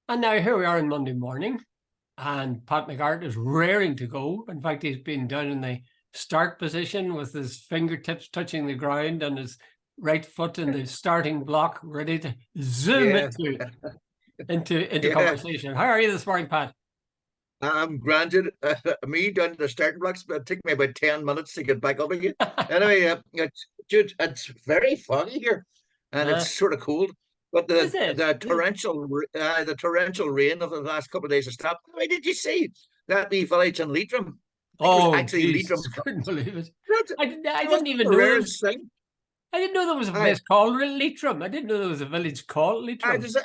And now here we are on Monday morning, and Pat McGart is raring to go. In fact, he's been down in the start position with his fingertips touching the ground and his right foot in the starting block, ready to zoom Yeah, into yeah. conversation. How are you this morning, Pat? I'm granted me down to the starting blocks, but it took me about 10 minutes to get back up again. Anyway, it's very foggy here, and it's uh, sort of cold. But is the it? the torrential rain of the last couple of days has stopped. I mean, did you see that wee village in Leitrim? I think it was Oh, actually Leitrim. Jesus, couldn't believe it. That's, I that's didn't even the know there was. rarest thing. I didn't know there was a I place called Leitrim. I didn't know there was a village called I Leitrim. just,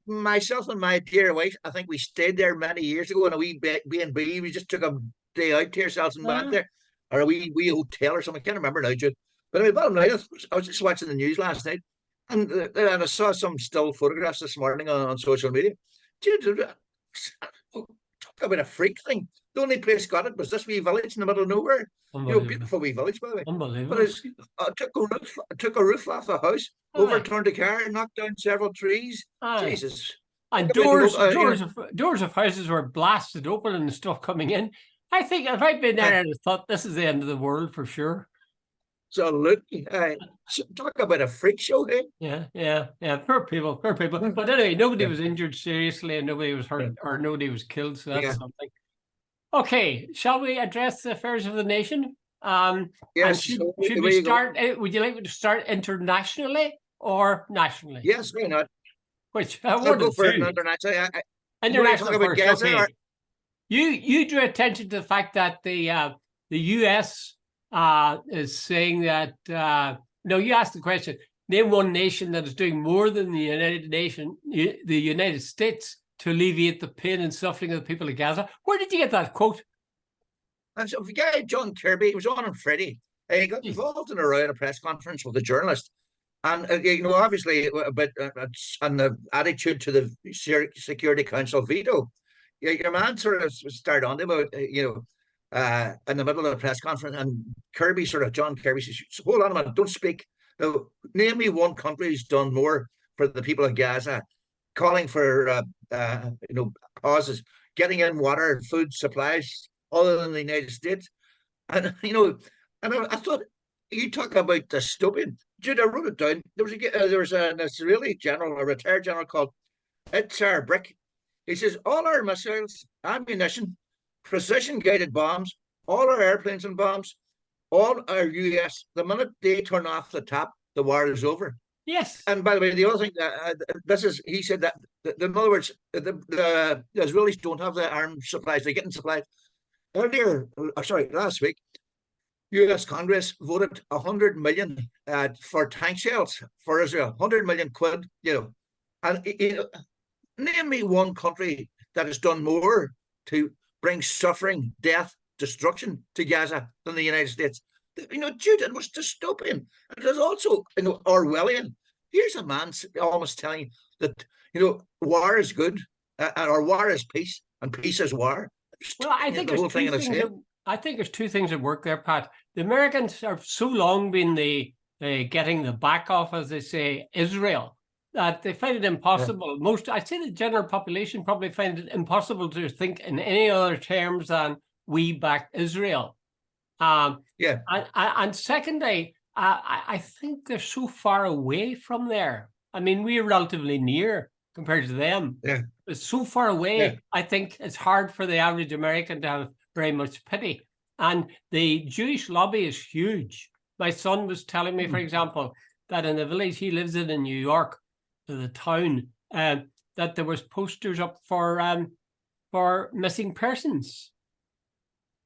myself and my dear wife, I think we stayed there many years ago in a wee B&B. We just took a day out to ourselves and went Uh, there, or a wee hotel or something. I can't remember now, Jude. But anyway, bottom line, I was just watching the news last night, and I saw some still photographs this morning on social media. Jude, talk about a freak thing. The only place got it was this wee village in the middle of nowhere. unbelievable. Beautiful wee village, by the way. But Unbelievable. I took a roof off the house, Aye. overturned a car, knocked down several trees. Aye. Jesus. And Talk about doors of houses were blasted open and stuff coming in. I think if I'd been there, I'd have thought this is the end of the world for sure. absolutely. Talk about a freak show, hey? Yeah, yeah, yeah. Poor people, poor people. But anyway, nobody was injured seriously and nobody was hurt or nobody was killed. So that's Yeah. something. Okay, shall we address the affairs of the nation? And Yes. should we Where you go? start? Would you like me to start internationally or nationally? Yes, why not? Which I'll one go of for it two? international. You want to talk International about first. Gaza? Or, Okay. You drew attention to the fact that the U.S. Is saying that no, you asked the question. Name one nation that is doing more than the United States, to alleviate the pain and suffering of the people of Gaza. Where did you get that quote? and so the guy, John Kirby, he was on Friday. He got Jesus. involved in a row at a press conference with a journalist. And obviously, about and the attitude to the Security Council veto. Yeah, your man sort of started on about in the middle of the press conference, and John Kirby says, "Hold on a minute, don't speak. Now, name me one country who's done more for the people of Gaza, calling for pauses, getting in water, food supplies, other than the United States." And I thought, you talk about dystopian. Jude, I wrote it down. There was an Israeli general, a retired general called Itzhar Brick. He says all our missiles, ammunition, precision guided bombs, all our airplanes and bombs, all our US. The minute they turn off the tap, the war is over. Yes. And by the way, the other thing this is, he said that in other words, the Israelis don't have the arms supplies; they're getting supplies. Last week, U.S. Congress voted 100 million for tank shells for Israel, 100 million quid. And name me one country that has done more to bring suffering, death, destruction to Gaza than the United States. Jude, it was dystopian. It was also, Orwellian. Here's a man almost telling you that, war is good, or war is peace, and peace is war. Well, I think The there's whole thing two in his things head. that I think there's two things at work there, Pat. The Americans have so long been the getting the back off, as they say, Israel, that they find it Yeah. impossible. I'd say the general population probably find it impossible to think in any other terms than we back Israel. Um, Yeah. and secondly, I think they're so far away from there. I mean, we're relatively near compared to them. Yeah. It's so far Yeah. away. I think it's hard for the average American to have very much pity. And the Jewish lobby is huge. My son was telling me, for Mm. example, that in the village he lives in New York, the town, that there was posters up for missing persons.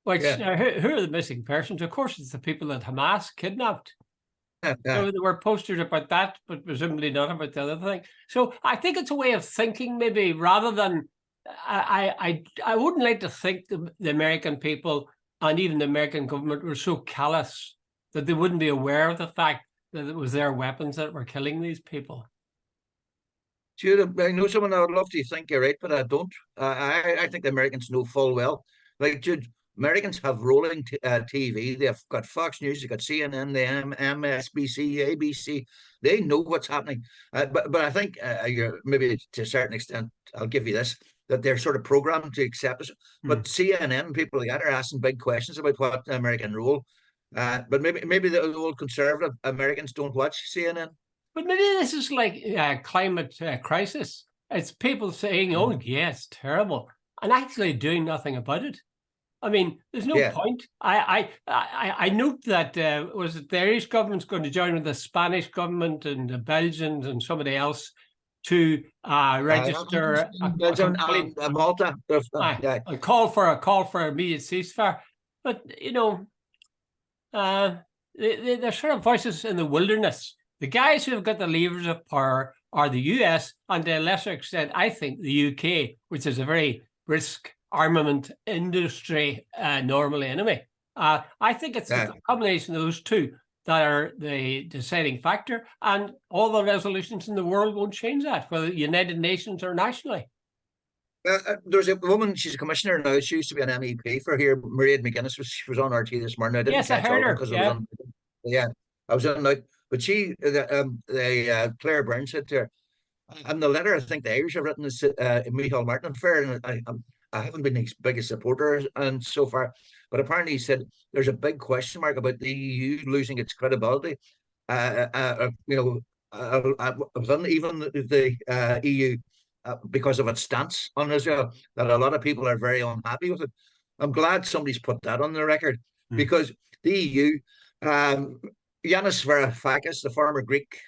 Which Yeah. who are the missing persons? Of course, it's the people that Hamas kidnapped. Yeah. So there were posters about that, but presumably not about the other thing. So I think it's a way of thinking, maybe, rather than I wouldn't like to think the American people and even the American government were so callous that they wouldn't be aware of the fact that it was their weapons that were killing these people. Jude, I know someone I would love to think you're right, but I don't. I think the Americans know full well. Like, Jude, Americans have rolling TV. They've got Fox News, they've got CNN, the MSBC, ABC. They know what's happening. But I think maybe to a certain extent, I'll give you this, that they're sort of programmed to accept us. But CNN, people like that, are asking big questions about what the American role. But maybe the old conservative Americans don't watch CNN. But maybe this is like climate crisis. It's people saying, "Oh, yes, terrible," and actually doing nothing about it. I mean, there's no point. I note that was it the Irish government's going to join with the Spanish government and the Belgians and somebody else to register Malta. A call for immediate ceasefire. But they're sort of voices in the wilderness. The guys who have got the levers of power are the US, and to a lesser extent, I think, the UK, which is a very brisk armament industry normally anyway. I think it's the combination of those two that are the deciding factor, and all the resolutions in the world won't change that, whether United Nations or nationally. There's a woman, she's a commissioner now. She used to be an MEP for here. Mairead McGuinness, she was on RT this morning. I didn't catch I heard her because I was on out. But Claire Byrne said to her, and the letter I think the Irish have written is Micheál Martin affair, and I haven't been his biggest supporter and so far, but apparently he said there's a big question mark about the EU losing its credibility. Within even the EU. Because of its stance on Israel, that a lot of people are very unhappy with it. I'm glad somebody's put that on the record, because the EU, Yanis Varoufakis, the former Greek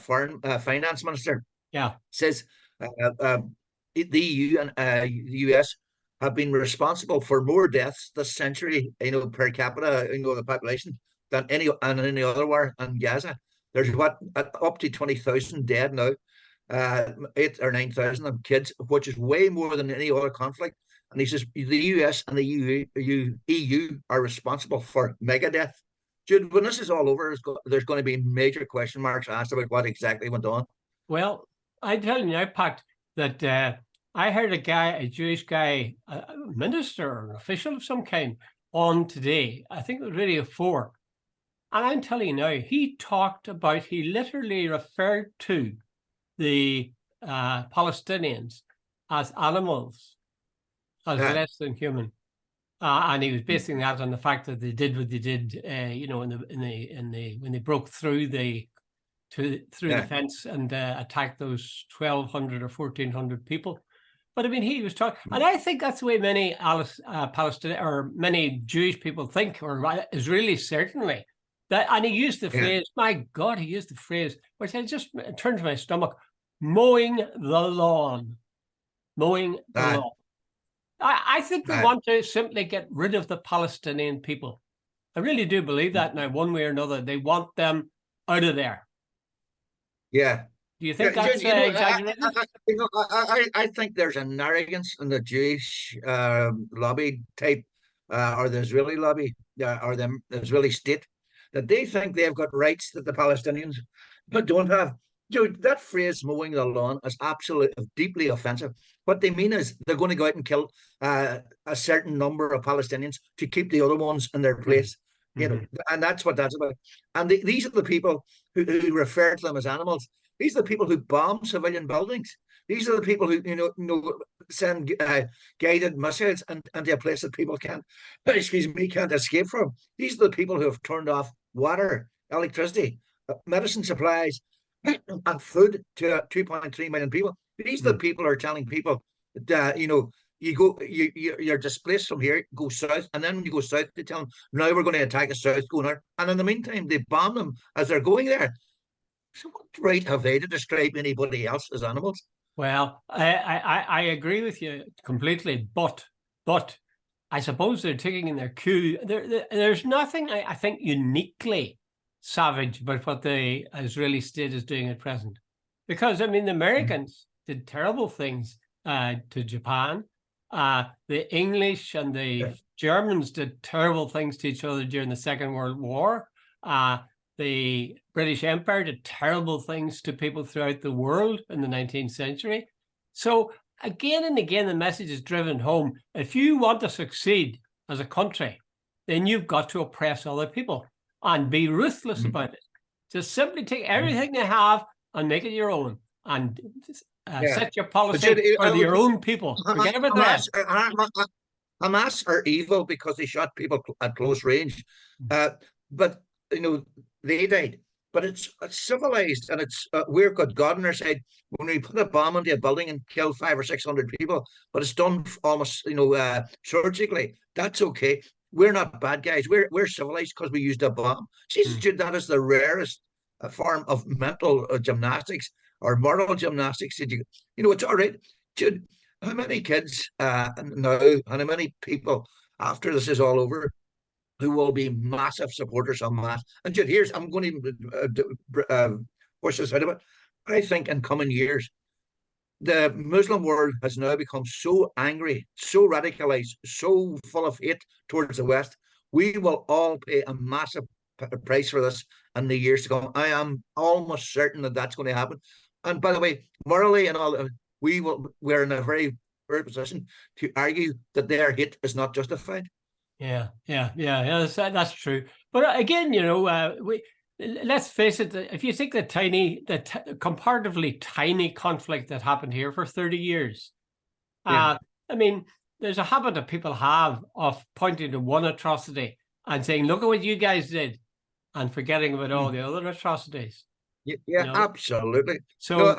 foreign finance minister, says the EU and the US have been responsible for more deaths this century, per capita, the population, than any other war in Gaza. There's up to 20,000 dead now. 8 or 9,000 of kids, which is way more than any other conflict. And he says the US and the EU are responsible for mega death. Jude, when this is all over, there's going to be major question marks asked about what exactly went on. Well, I tell you now, Pat, that I heard a Jewish guy, a minister or an official of some kind, on today. I think it was Radio 4. And I'm telling you now, he literally referred to the Palestinians as animals, as less than human, and he was basing that on the fact that they did what they did, when they broke through the fence and attacked those 1,200 or 1,400 people. But I mean, he was talking, and I think that's the way many Palestinian or many Jewish people think, or Israelis certainly. And he used the phrase, my God, he used the phrase, which I just turned to my stomach, mowing the lawn. Mowing the lawn. I think they want to simply get rid of the Palestinian people. I really do believe that now, one way or another. They want them out of there. Yeah. Do you think that's exaggerated? I think there's an arrogance in the Jewish lobby type, or the Israeli lobby, or the Israeli state, that they think they've got rights that the Palestinians don't have. Dude, that phrase "mowing the lawn" is absolutely deeply offensive. What they mean is they're going to go out and kill a certain number of Palestinians to keep the other ones in their place. And that's what that's about. And these are the people who refer to them as animals. These are the people who bomb civilian buildings. These are the people who send guided missiles into a place that people can't escape from. These are the people who have turned off water, electricity, medicine supplies, and food to 2.3 million people. These are the people who are telling people that you're displaced from here, go south, and then when you go south, they tell them, now we're going to attack the south, go north, and in the meantime they bomb them as they're going there. So what right have they to describe anybody else as animals? Well, I agree with you completely, but I suppose they're taking in their cue. There's nothing I think uniquely savage about what the Israeli state is doing at present, because I mean the Americans did terrible things to Japan. The English and the Germans did terrible things to each other during the Second World War. The British Empire did terrible things to people throughout the world in the 19th century. So again and again, the message is driven home. If you want to succeed, as a country, then you've got to oppress other people and be ruthless about it. Just simply take everything they have and make it your own, and set your policy for your own people. Forget everything else. Hamas are evil because they shot people at close range, but they died. But it's civilized, and we're got God on our side. When we put a bomb into a building and kill 500 or 600 people, but it's done almost surgically, that's okay. We're not bad guys. We're civilized because we used a bomb. Jesus, Jude, that is the rarest form of mental gymnastics or moral gymnastics. It's all right, Jude. How many kids now, and how many people after this is all over who will be massive supporters of Hamas? And Jude, I'm going to push this out of it. I think in coming years, the Muslim world has now become so angry, so radicalized, so full of hate towards the West. We will all pay a massive price for this in the years to come. I am almost certain that that's going to happen. And by the way, morally and all, we're in a very rare position to argue that their hate is not justified. Yeah. That's true. But again, let's face it. If you think the comparatively tiny conflict that happened here for 30 years, I mean, there's a habit that people have of pointing to one atrocity and saying, "Look at what you guys did," and forgetting about all the other atrocities. Yeah, absolutely. So,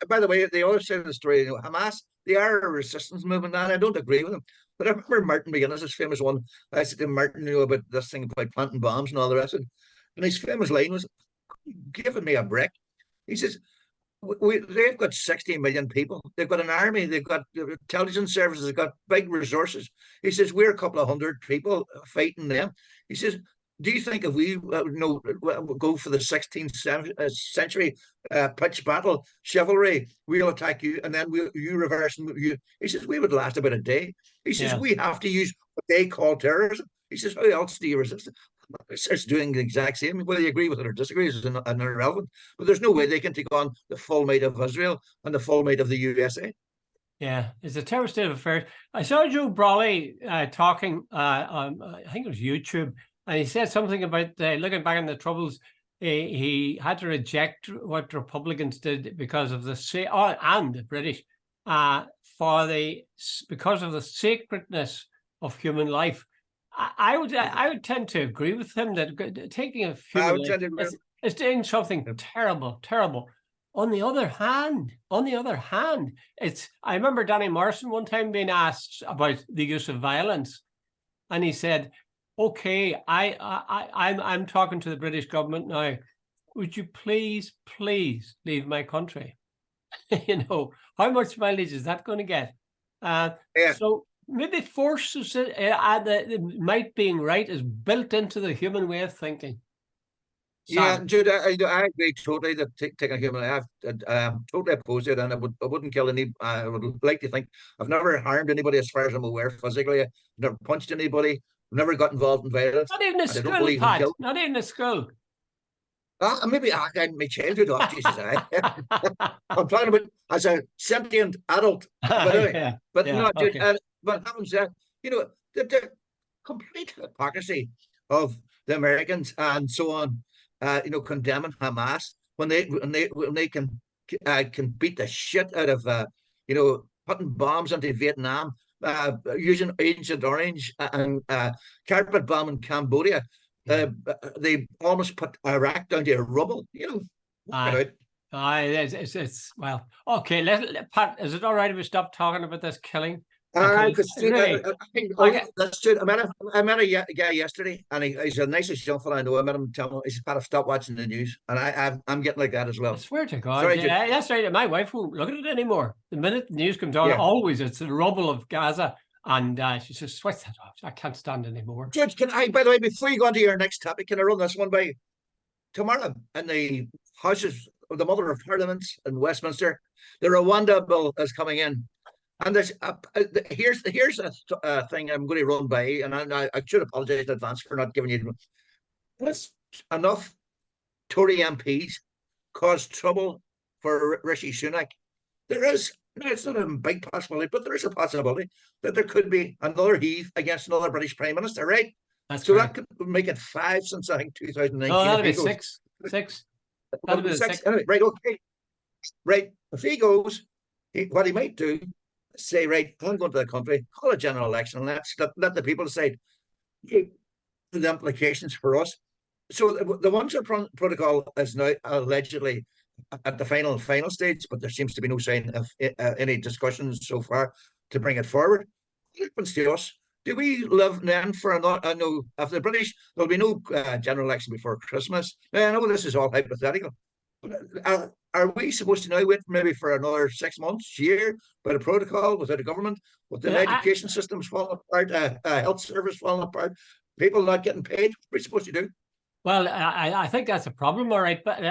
by the way, the other side of the story, Hamas, they are a resistance movement, and I don't agree with them. But I remember Martin McGuinness's famous one. I said to Martin, about this thing about planting bombs and all the rest of it. And his famous line was, "Giving me a break." He says, they've got 60 million people. They've got an army. They've got intelligence services. They've got big resources. He says, we're a couple of hundred people fighting them. He says, do you think if we go for the 16th century pitch battle, chivalry, we'll attack you and then you reverse and you? He says, we would last about a day. He says, we have to use what they call terrorism. He says, how else do you resist it? It's doing the exact same. Whether you agree with it or disagree is irrelevant. But there's no way they can take on the full might of Israel and the full might of the USA. Yeah, it's a terrible state of affairs. I saw Joe Brawley talking on, I think it was YouTube, and he said something about looking back on the Troubles. He had to reject what Republicans did because of and the British because of the sacredness of human life. I would tend to agree with him that taking a human life is doing something terrible. On the other hand, I remember Danny Morrison one time being asked about the use of violence, and he said, "Okay, I'm talking to the British government now. Would you please leave my country?" How much mileage is that going to get? So maybe forces the might being right is built into the human way of thinking. Yeah, Jude, I agree totally that taking a human life, I'm totally opposed to it, and I wouldn't kill any. I would like to think I've never harmed anybody as far as I'm aware physically. I've never punched anybody. I've never got involved in violence. Not even a school, Pat. Not even a school. Maybe I had my childhood off, Jesus. I'm talking about as a sentient adult. But anyway, Jude, but having said, the complete hypocrisy of the Americans and so on, condemning Hamas when they can beat the shit out of putting bombs into Vietnam, using Agent Orange and carpet bomb in Cambodia. They almost put Iraq down to rubble. It's well, okay. Pat, is it all right if we stop talking about this killing? Because that's true. I met a guy yesterday, and he's the nicest young fella I know. I met him telling me, he said, "Pat, I've stopped watching the news," and I'm getting like that as well. I swear to God, that's right. My wife won't look at it anymore. The minute the news comes on, always it's the rubble of Gaza, and she says, "Switch that off. I can't stand it anymore." Judge, by the way, before you go on to your next topic, can I run this one by you? Tomorrow in the Houses of the Mother of Parliaments in Westminster, the Rwanda bill is coming in. And here's a thing I'm going to run by, and I should apologize in advance for not giving you. This enough Tory MPs caused trouble for Rishi Sunak. There is no, it's not a big possibility, but there is a possibility that there could be another heave against another British Prime Minister, right? That's So correct. that could make it 5 since I think No, 2019 if that'll be he goes. six. Six. Well, That'll be the 6 six. anyway, right? Okay, right. If he goes, what he might do, say, right, I'm going to the country, call a general election, and let the people decide the implications for us. So the one-shot protocol is now allegedly at the final stage, but there seems to be no sign of any discussions so far to bring it forward. What happens to us? Do we live then for another? No, if the British, there'll be no general election before Christmas. Now, I know this is all hypothetical. Are we supposed to now wait maybe for another 6 months, year, by the protocol, without a government, with an education systems falling apart, health service falling apart, people not getting paid? What are we supposed to do? Well, I think that's a problem, all right. But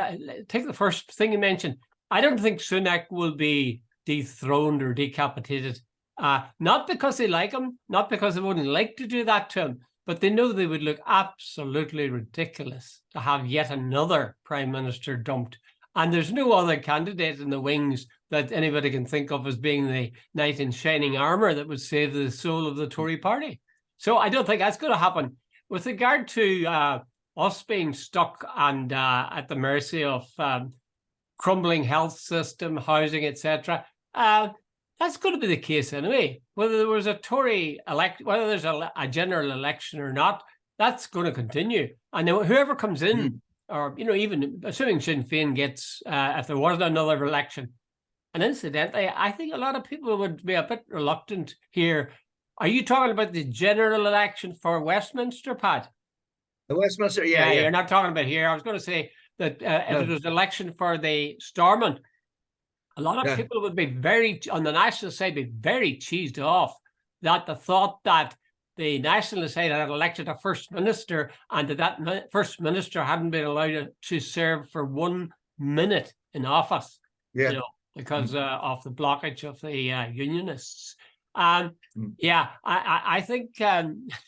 take the first thing you mentioned. I don't think Sunak will be dethroned or decapitated. Not because they like him, not because they wouldn't like to do that to him, but they know they would look absolutely ridiculous to have yet another prime minister dumped. And there's no other candidate in the wings that anybody can think of as being the knight in shining armor that would save the soul of the Tory party. So I don't think that's going to happen. With regard to us being stuck and at the mercy of crumbling health system, housing, etc., that's going to be the case anyway. Whether there was a Tory elect, whether there's a general election or not, that's going to continue. And whoever comes in, or even assuming Sinn Féin gets, if there was another election, and incidentally, I think a lot of people would be a bit reluctant here. Are you talking about the general election for Westminster, Pat? The Westminster, yeah. You're not talking about here. I was going to say that if it was an election for the Stormont, a lot of people would be on the national side, be very cheesed off that the thought that the national side had elected a first minister and that first minister hadn't been allowed to serve for 1 minute in office, because of the blockage of the unionists. I think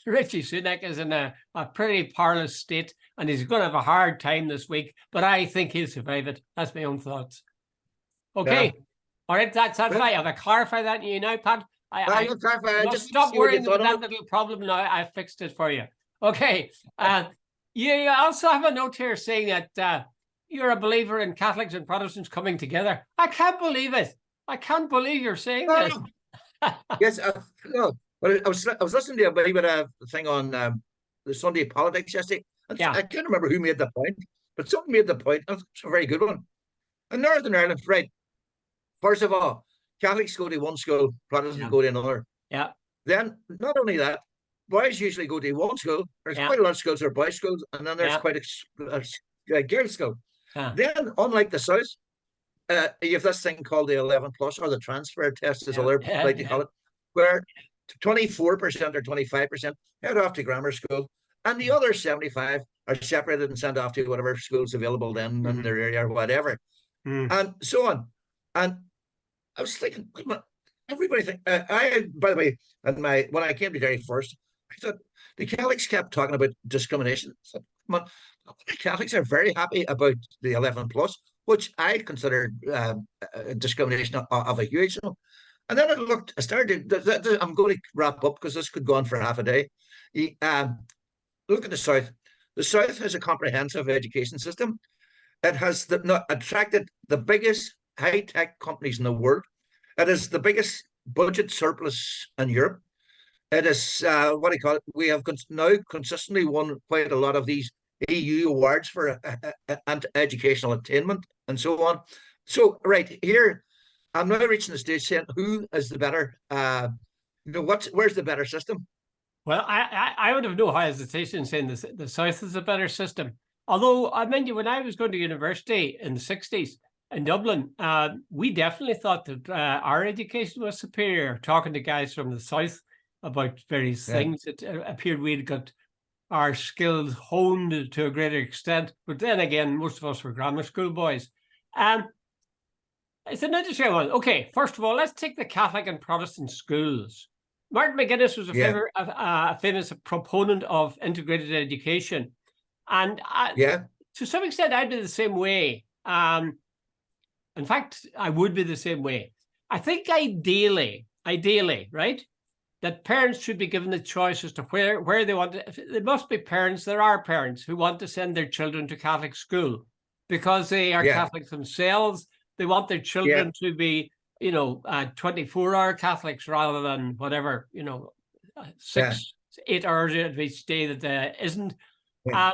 Richie Sunak is in a pretty parlous state, and he's going to have a hard time this week, but I think he'll survive it. That's my own thoughts. Okay. All right, that's right. Have I clarified that to you now, Pat? I just stop worrying about that little problem now. I fixed it for you. Okay. You also have a note here saying that you're a believer in Catholics and Protestants coming together. I can't believe it. I can't believe you're saying this. Yes, no. But I was listening to a bit of a thing on the Sunday politics yesterday. I can't remember who made the point, but someone made the point. It's a very good one. In Northern Ireland, right? First of all, Catholics go to one school, Protestants go to another. Yeah. Then, not only that, boys usually go to one school. There's quite a lot of schools that are boys' schools, and then there's quite a girls' school. Then, unlike the South, you have this thing called the 11 plus, or the transfer test, as other like to call it, where 24% or 25% head off to grammar school, and the other 75 are separated and sent off to whatever school's available then in their area or whatever, and so on. And I was thinking, everybody think by the way, when I came to Derry first, I thought the Catholics kept talking about discrimination. I thought, the Catholics are very happy about the 11 plus, which I consider discrimination of a huge level. And then I started. I'm going to wrap up because this could go on for half a day. Look at the South. The South has a comprehensive education system. It has attracted the biggest high-tech companies in the world. It is the biggest budget surplus in Europe. It is, we have now consistently won quite a lot of these EU awards for educational attainment and so on. So right here, I'm now reaching the stage saying, who is the better, where's the better system? Well, I would have no hesitation saying the South is a better system. Although, I mean, when I was going to university in the 60s, in Dublin, we definitely thought that our education was superior. Talking to guys from the South about various things, it appeared we'd got our skills honed to a greater extent. But then again, most of us were grammar school boys. It's an interesting one. Okay, first of all, let's take the Catholic and Protestant schools. Martin McGuinness was a famous proponent of integrated education. And to some extent, I'd be the same way. In fact, I would be the same way. I think ideally, right, that parents should be given the choice as to where they want to. There must be parents, there are parents who want to send their children to Catholic school because they are Yeah. Catholics themselves. They want their children to be, 24-hour Catholics rather than whatever, 6-8 hours of each day that isn't. Yeah.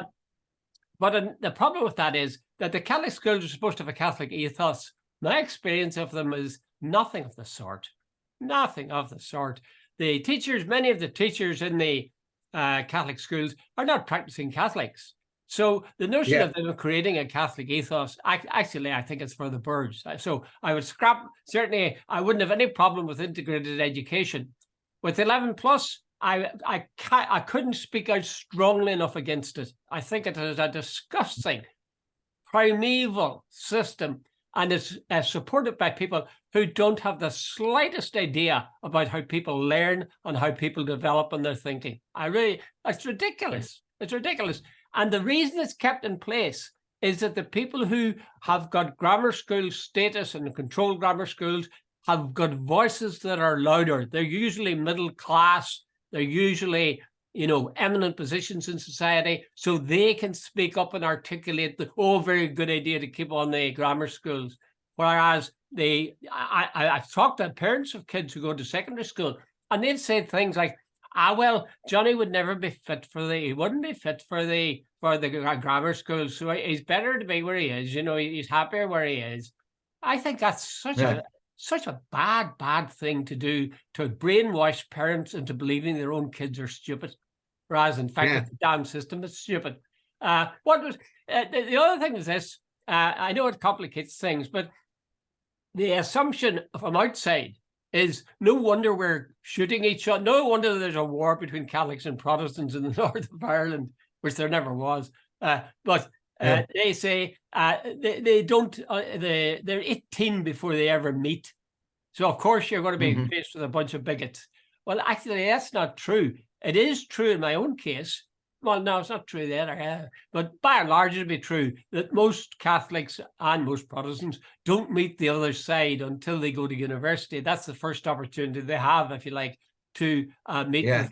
But the problem with that is that the Catholic schools are supposed to have a Catholic ethos. My experience of them is nothing of the sort. Nothing of the sort. The teachers, many of the teachers in the Catholic schools are not practicing Catholics. So the notion of them creating a Catholic ethos, actually, I think it's for the birds. So I would scrap, certainly, I wouldn't have any problem with integrated education. With 11 plus, I couldn't speak out strongly enough against it. I think it is a disgusting, primeval system, and it's supported by people who don't have the slightest idea about how people learn and how people develop in their thinking. It's ridiculous. It's ridiculous. And the reason it's kept in place is that the people who have got grammar school status and controlled grammar schools have got voices that are louder. They're usually middle class. They're usually, eminent positions in society, so they can speak up and articulate very good idea to keep on the grammar schools. Whereas I've talked to parents of kids who go to secondary school, and they'd say things like, well, Johnny would never be fit he wouldn't be fit for the grammar school, so he's better to be where he is. He's happier where he is. I think that's such a bad thing to do, to brainwash parents into believing their own kids are stupid, whereas in fact the damn system is stupid. The other thing is this? I know it complicates things, but the assumption from outside is no wonder we're shooting each other. No wonder there's a war between Catholics and Protestants in the north of Ireland, which there never was. They say they don't. They're 18 before they ever meet. So of course you're going to be faced with a bunch of bigots. Well, actually, that's not true. It is true in my own case. Well, no, it's not true there. But by and large, it'd be true that most Catholics and most Protestants don't meet the other side until they go to university. That's the first opportunity they have, if you like, to meet with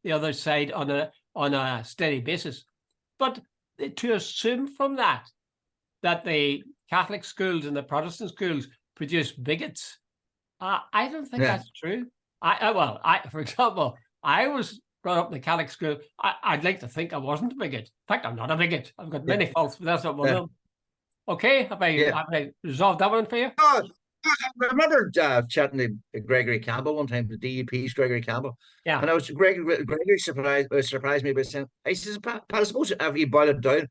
the other side on a steady basis. But to assume from that the Catholic schools and the Protestant schools produce bigots, I don't think that's true. For example, I was brought up in the Catholic school. I'd like to think I wasn't a bigot. In fact, I'm not a bigot. I've got many faults, but that's not one of them. Okay, have I resolved that one for you? I remember chatting to Gregory Campbell one time, the DUP's Gregory Campbell. Yeah. And Gregory surprised me by saying, he says, Pat, I suppose if you boil it down,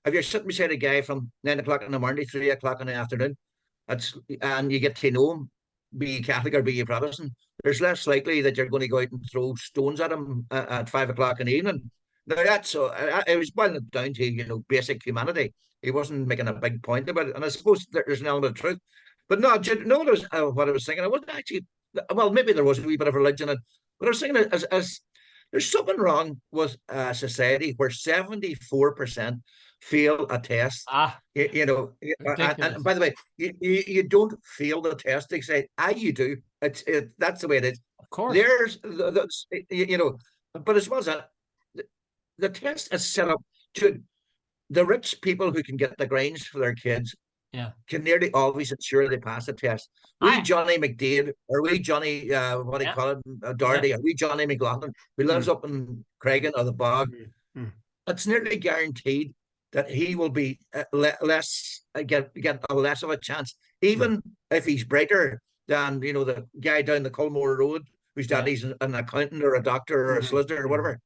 if you're sitting beside a guy from 9 o'clock in the morning to 3 o'clock in the afternoon, and you get to know him, be you Catholic or be you Protestant, there's less likely that you're going to go out and throw stones at him at 5 o'clock in the evening. Now it was boiling it down to basic humanity. He wasn't making a big point about it, and I suppose there's an element of truth. But no, do you know what I was thinking? I wasn't actually. Well, maybe there was a wee bit of religion in it, but I was thinking as there's something wrong with a society where 74% fail a test. And by the way, you don't fail the test. They say, you do. That's the way it is. Of course. There's but as well as that, the test is set up to the rich people who can get the grange for their kids. Can nearly always ensure they pass the test. Johnny McDade, or Johnny, what do you call it, Doherty, or Johnny McLaughlin, who lives up in Craigan or the Bog, it's nearly guaranteed that he will be get a less of a chance, even if he's brighter than the guy down the Culmore Road whose daddy's an accountant or a doctor or a solicitor or whatever.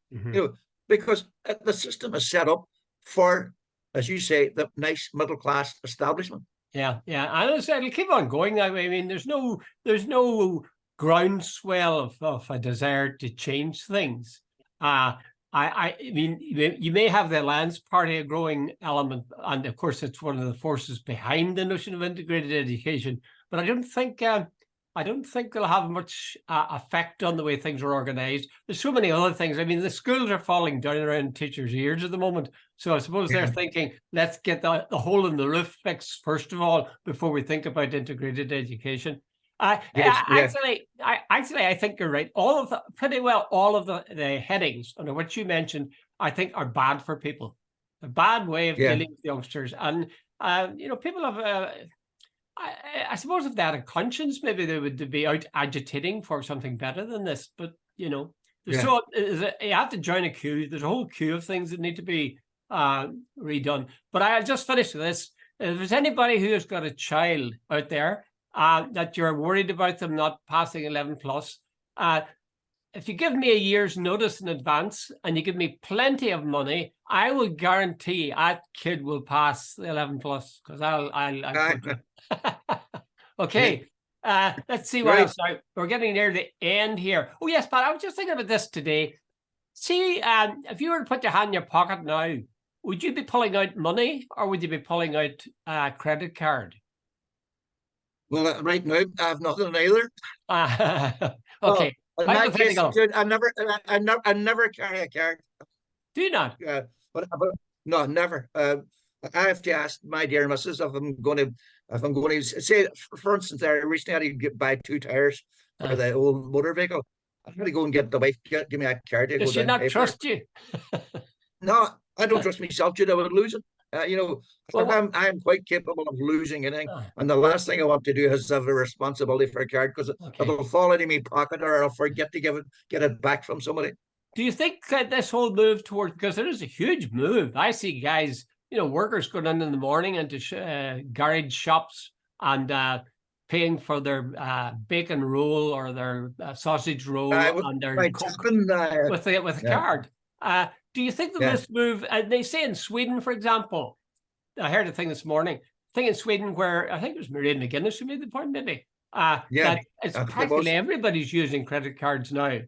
Because the system is set up for, as you say, the nice middle class establishment. And it'll keep on going that way. I mean, there's no groundswell of a desire to change things. I mean, you may have the Alliance Party, a growing element, and of course, it's one of the forces behind the notion of integrated education. But I don't think they'll have much effect on the way things are organized. There's so many other things. I mean, the schools are falling down around teachers' ears at the moment. So I suppose they're thinking, let's get the hole in the roof fixed first of all before we think about integrated education. Yes, yeah, I think you're right. Pretty well all of the headings under which you mentioned, I think, are bad for people. A bad way of yeah. dealing with youngsters, and people have. I suppose if they had a conscience, maybe they would be out agitating for something better than this. But there's Yeah. you have to join a queue. There's a whole queue of things that need to be redone. But I'll just finish with this. If there's anybody who has got a child out there that you're worried about them not passing 11 plus, if you give me a year's notice in advance and you give me plenty of money, I will guarantee that kid will pass the 11 plus, because I'll Aye, coach it. yeah. Okay. Let's see what Right. else. Now, we're getting near the end here. Oh, yes, Pat, I was just thinking about this today. See, if you were to put your hand in your pocket now, would you be pulling out money or would you be pulling out a credit card? Well, right now I have nothing either. Oh, Okay. in my case, Hypothetical. dude, I never carry a card. Do you not? But no, never. I have to ask my dear missus if I'm going to say, for instance, there recently I had to buy 2 tires for the old motor vehicle. I had to go and get the wife give me a card to Does go she down and not pay for it. trust you? No, I don't trust myself, dude. I would lose it. Well, I'm quite capable of losing anything, uh, and the last thing I want to do is have a responsibility for a card because okay. it'll fall out of my pocket or I'll forget to get it back from somebody. Do you think that this whole move towards, because it is a huge move. I see guys, workers going in the morning into garage shops and paying for their bacon roll or their sausage roll and their My Coke husband, with a yeah, card. Do you think that yeah, this move, they say in Sweden, for example, I heard a thing this morning, in Sweden where I think it was Mairead McGuinness who made the point, maybe, yeah, that it's I think it practically was. everybody's using credit cards now,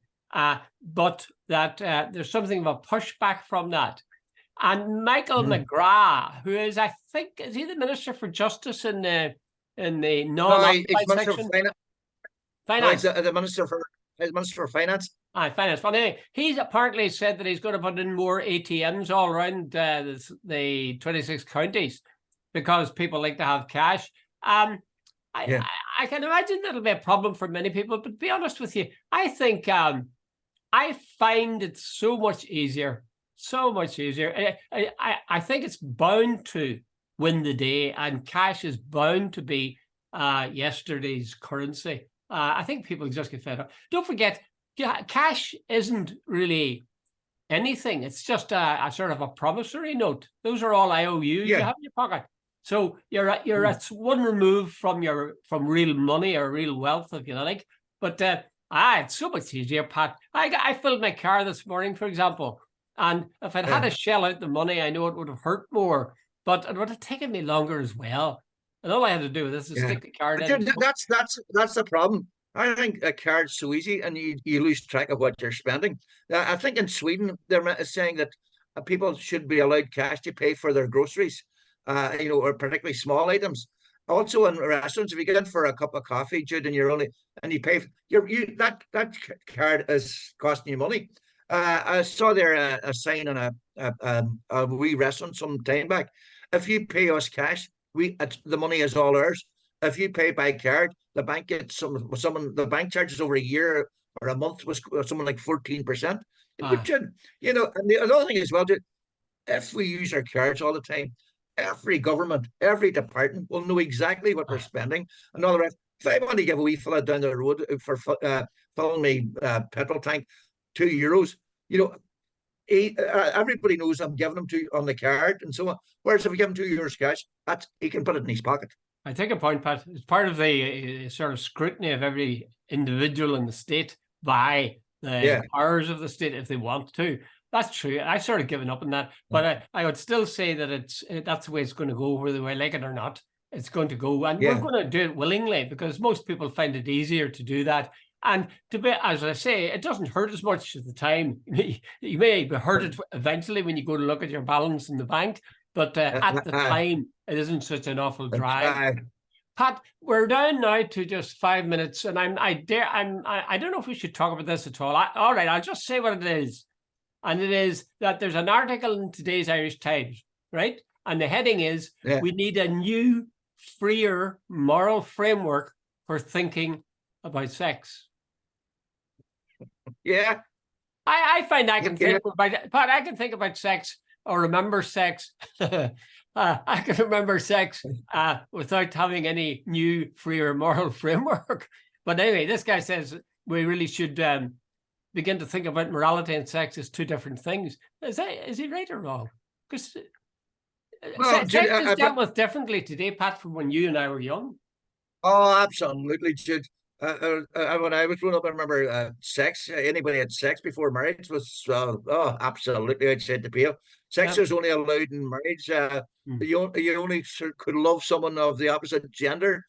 but that there's something of a pushback from that. And Michael Mhm. McGrath, who is, I think, is he the Minister for Justice in the No, he's non-occupied Minister for section? Finance. No, he's Finance. the Minister for Finance. Finance. But anyway, he's apparently said that he's going to put in more ATMs all around the 26 counties because people like to have cash. Yeah, I can imagine that'll be a problem for many people, but to be honest with you, I think I find it so much easier. So much easier. I think it's bound to win the day, and cash is bound to be yesterday's currency. I think people just get fed up. Don't forget, cash isn't really anything. It's just a sort of a promissory note. Those are all IOUs you yeah. have in your pocket. So you're at one remove from real money or real wealth, if you like. But it's so much easier, Pat. I filled my car this morning, for example, and if I'd had to shell out the money, I know it would have hurt more, but it would have taken me longer as well. And all I had to do with this is Yeah, stick the card but in. that's the problem. I think a card's so easy, and you lose track of what you're spending. I think in Sweden they're saying that people should be allowed cash to pay for their groceries, or particularly small items. Also in restaurants, if you get in for a cup of coffee, Jude, and you pay, that card is costing you money. I saw there a sign on a wee restaurant some time back. If you pay us cash, the money is all ours. If you pay by card, the bank gets the bank charges over a year or a month was something like 14%. Ah, And the other thing as well, if we use our cards all the time, every government, every department will know exactly what we're spending. And all the rest. If I want to give a wee fella down the road for filling me petrol tank €2, everybody knows I'm giving him on the card and so on. Whereas if we give him €2 cash, he can put it in his pocket. I take a point, Pat. It's part of the sort of scrutiny of every individual in the state by the powers of the state if they want to. That's true. I've sort of given up on that, but I would still say that that's the way it's going to go, whether we like it or not. It's going to go, and we're going to do it willingly because most people find it easier to do that. And to be, as I say, it doesn't hurt as much at the time. You may be hurted eventually when you go to look at your balance in the bank, but at the time, it isn't such an awful drive. Pat, we're down now to just 5 minutes, and I don't know if we should talk about this at all. All right, I'll just say what it is. And it is that there's an article in today's Irish Times, right? And the heading is, we need a new, freer moral framework for thinking about sex. Yeah. I find I can Yeah. think about it, but I can think about sex or remember sex. I can remember sex without having any new free or moral framework. But anyway, this guy says we really should begin to think about morality and sex as two different things. Is he right or wrong? Because Well, sex Jude, is dealt with differently today, Pat, from when you and I were young. oh, absolutely, Jude. When I was growing up, I remember sex. Anybody had sex before marriage was oh, absolutely outside the pale. Sex Yeah. was only allowed in marriage. You only could love someone of the opposite gender.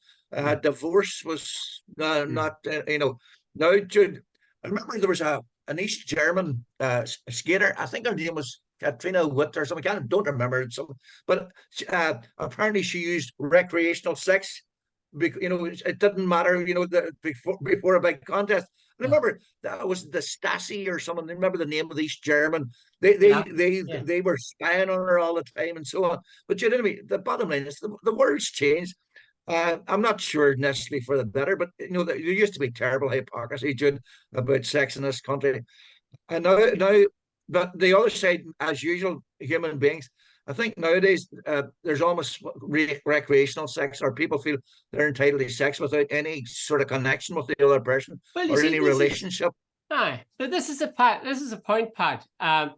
Divorce was not. Now, Jude, I remember there was an East German skater. I think her name was Katrina Witt or something. I don't remember it. But apparently she used recreational sex, it didn't matter, before a big contest. I remember that was the Stasi or someone. I remember the name of the East German. They they Yeah. they Yeah. they were spying on her all the time and so on. But you know what I mean? The bottom line is the world's changed. I'm not sure necessarily for the better, but there used to be terrible hypocrisy, Jude, about sex in this country. And now, but the other side, as usual, human beings. I think nowadays there's almost recreational sex, or people feel they're entitled to sex without any sort of connection with the other person Well, you or see, any relationship. but this is a point, Pat. I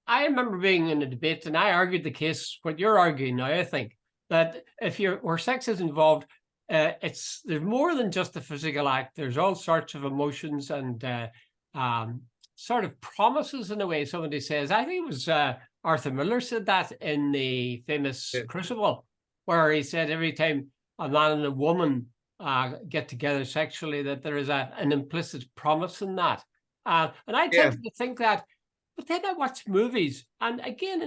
remember being in a debate, and I argued the case what you're arguing now. I think that if you're where sex is involved, there's more than just the physical act. There's all sorts of emotions and sort of promises in a way. Somebody says, I think it was Arthur Miller said that in the famous Crucible, where he said every time a man and a woman get together sexually, that there is an implicit promise in that. And I tend to think that, but then I watch movies, and again,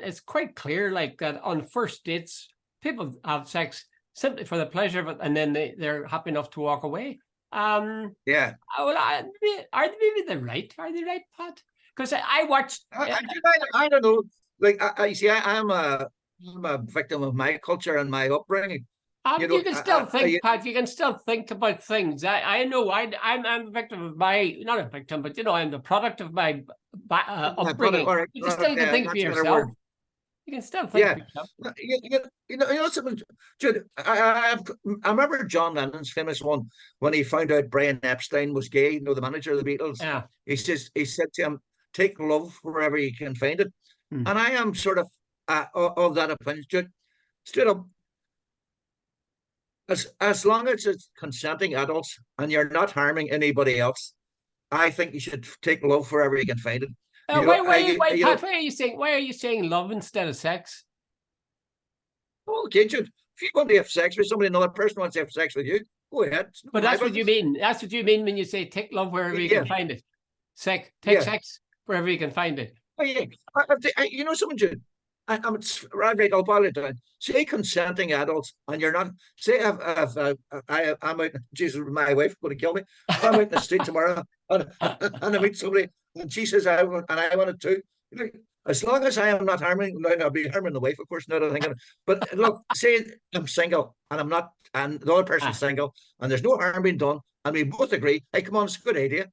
it's quite clear, like that on first dates, people have sex simply for the pleasure of it, and then they're happy enough to walk away. Well, are they right? Are they right, Pat? Because I watched. I don't know. Like I see, I'm a victim of my culture and my upbringing. You can still think, Pat. You can still think about things. I know. I'm a victim of not a victim, but I'm the product of my upbringing. You can still think for yourself. You can still think for yourself. Something, Jude, I remember John Lennon's famous one when he found out Brian Epstein was gay. The manager of the Beatles. Yeah. He said to him, "Take love wherever you can find it," and I am sort of that opinion, Jude. Straight up. As long as it's consenting adults and you're not harming anybody else, I think you should take love wherever you can find it. Pat, why are you saying love instead of sex? Okay, Jude, if you want to have sex with somebody, another person wants to have sex with you, go ahead. But that's what you mean. That's what you mean when you say take love wherever you can find it. Sex wherever you can find it. Oh, yeah. Something, Jude. I'm right. I'll boil it down. Say consenting adults, and you're not. Say I'm out. Jesus, my wife going to kill me. If I'm out in the street tomorrow and I meet somebody, and she says I want it too. As long as I am not harming, I'll be harming the wife, of course. Not thinking. But look, say I'm single and I'm not, and the other person's single, and there's no harm being done, and we both agree. Hey, come on, it's a good idea.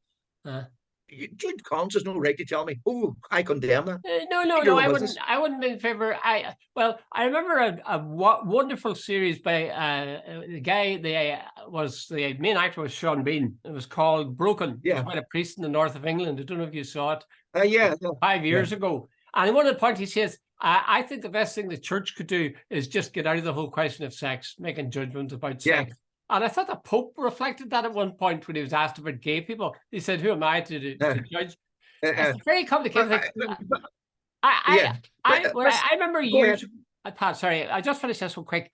Jude Collins has no right to tell me, "Oh, I condemn that." No, I wouldn't. I wouldn't be in favor. I remember a wonderful series by the main actor was Sean Bean. It was called Broken. Yeah, it was about a priest in the north of England. I don't know if you saw it. 5 years ago. And one of the points he says, I think the best thing the church could do is just get out of the whole question of sex, making judgments about sex. And I thought the Pope reflected that at one point when he was asked about gay people. He said, "Who am I to judge?" It's a very complicated thing. I remember years. Pat, sorry, I just finished this one quick.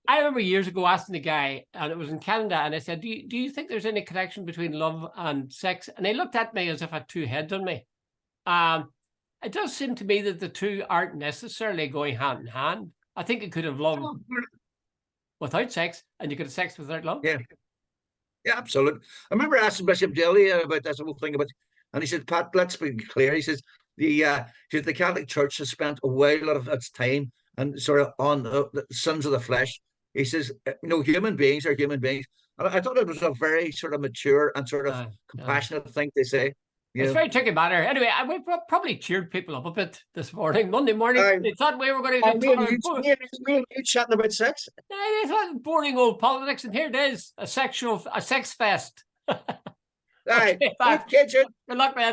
I remember years ago asking the guy, and it was in Canada, and I said, "Do you think there's any connection between love and sex?" And he looked at me as if I had two heads on me. It does seem to me that the two aren't necessarily going hand in hand. I think it could have love without sex, and you could have sex without love. Yeah, absolutely. I remember asking Bishop Daly about this whole thing and he said, "Pat, let's be clear." He says the Catholic Church has spent a while of its time and sort of on the sins of the flesh. He says, human beings are human beings, And I thought it was a very sort of mature and sort of Uh, compassionate thing to say. it's You very tricky matter. Anyway, we probably cheered people up a bit this morning, Monday morning. know, They thought we were going to I get mean, talking. you chatting about sex. They thought boring old politics, and here it is, a sex fest. Aye, Okay, bye. good catch it. Good luck, man.